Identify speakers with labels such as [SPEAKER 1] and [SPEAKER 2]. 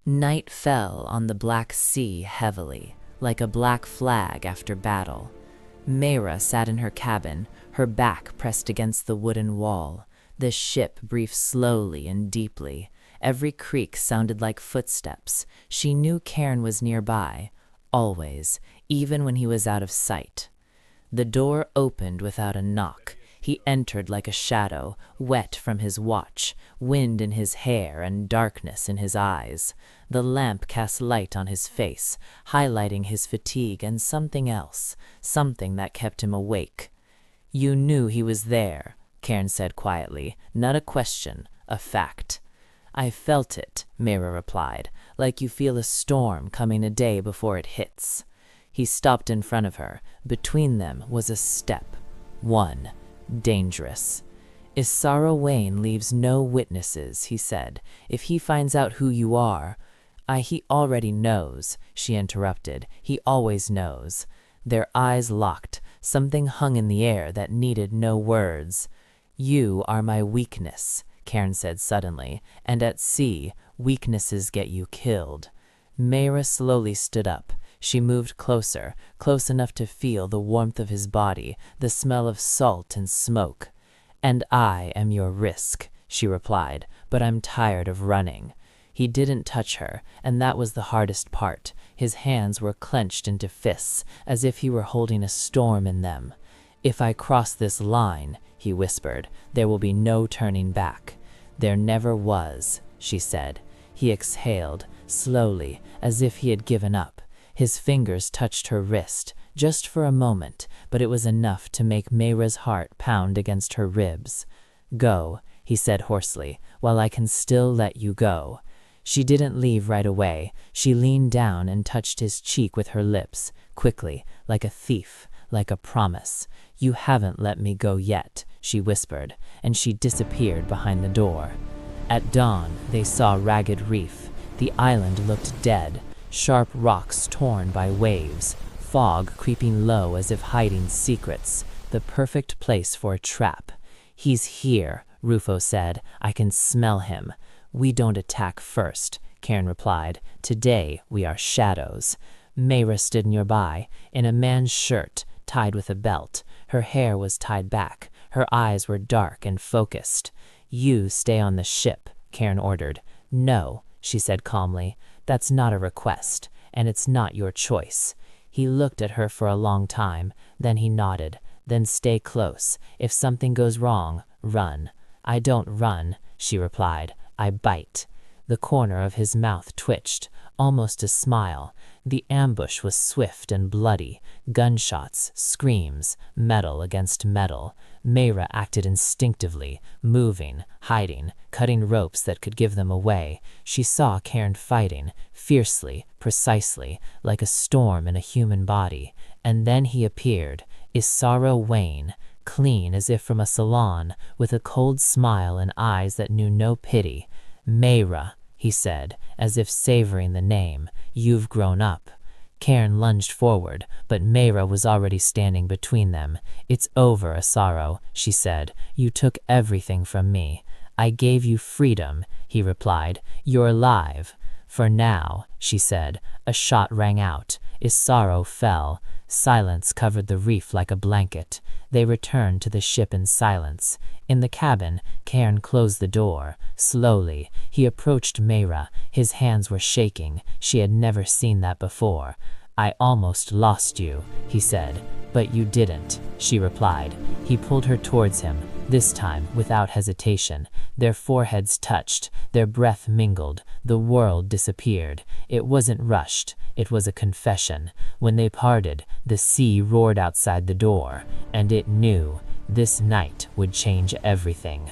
[SPEAKER 1] Night fell on the Black Sea heavily, like a black flag after battle. Meira sat in her cabin, her back pressed against the wooden wall. The ship breathed slowly and deeply. Every creak sounded like footsteps. She knew Cairn was nearby, always, even when he was out of sight. The door opened without a knock. He entered like a shadow, wet from his watch, wind in his hair and darkness in his eyes. The lamp cast light on his face, highlighting his fatigue and something else, something that kept him awake. "You knew he was there," Cairn said quietly, "not a question, a fact." "I felt it," Meira replied, "like you feel a storm coming a day before it hits." He stopped in front of her. Between them was a step. One. Dangerous. "Isaro Wayne leaves no witnesses," he said. "If he finds out who you are—" He already knows," she interrupted. "He always knows." Their eyes locked. Something hung in the air that needed no words. "You are my weakness," Cairn said suddenly, "and at sea, weaknesses get you killed." Meira slowly stood up. She moved closer, close enough to feel the warmth of his body, the smell of salt and smoke. "And I am your risk," she replied, "but I'm tired of running." He didn't touch her, and that was the hardest part. His hands were clenched into fists, as if he were holding a storm in them. "If I cross this line," he whispered, "there will be no turning back." "There never was," she said. He exhaled, slowly, as if he had given up. His fingers touched her wrist, just for a moment, but it was enough to make Meira's heart pound against her ribs. "Go," he said hoarsely, "while I can still let you go." She didn't leave right away. She leaned down and touched his cheek with her lips, quickly, like a thief, like a promise. "You haven't let me go yet," she whispered, and she disappeared behind the door. At dawn, they saw Ragged Reef. The island looked dead. Sharp rocks torn by waves, fog creeping low as if hiding secrets, the perfect place for a trap. "He's here," Rufo said. "I can smell him." "We don't attack first," Cairn replied. "Today we are shadows." Meira stood nearby, in a man's shirt, tied with a belt. Her hair was tied back. Her eyes were dark and focused. "You stay on the ship," Cairn ordered. "No," she said calmly. "That's not a request, and it's not your choice." He looked at her for a long time, then he nodded. "Then stay close. If something goes wrong, run." "I don't run," she replied. "I bite." The corner of his mouth twitched, almost a smile. The ambush was swift and bloody. Gunshots, screams, metal against metal. Meira acted instinctively, moving, hiding, cutting ropes that could give them away. She saw Cairn fighting, fiercely, precisely, like a storm in a human body. And then he appeared, Isaro Wayne, clean as if from a salon, with a cold smile and eyes that knew no pity. "Meira," he said, as if savoring the name, "you've grown up." Cairn lunged forward, but Meira was already standing between them. "It's over, Isaro," she said. "You took everything from me." "I gave you freedom," he replied. "You're alive." "For now," she said. A shot rang out. Isaro fell. Silence covered the reef like a blanket. They returned to the ship in silence. In the cabin, Cairn closed the door. Slowly, he approached Meira. His hands were shaking. She had never seen that before. "I almost lost you," he said. "But you didn't," she replied. He pulled her towards him, this time without hesitation. Their foreheads touched, their breath mingled, the world disappeared. It wasn't rushed, it was a confession. When they parted, the sea roared outside the door, and it knew this night would change everything.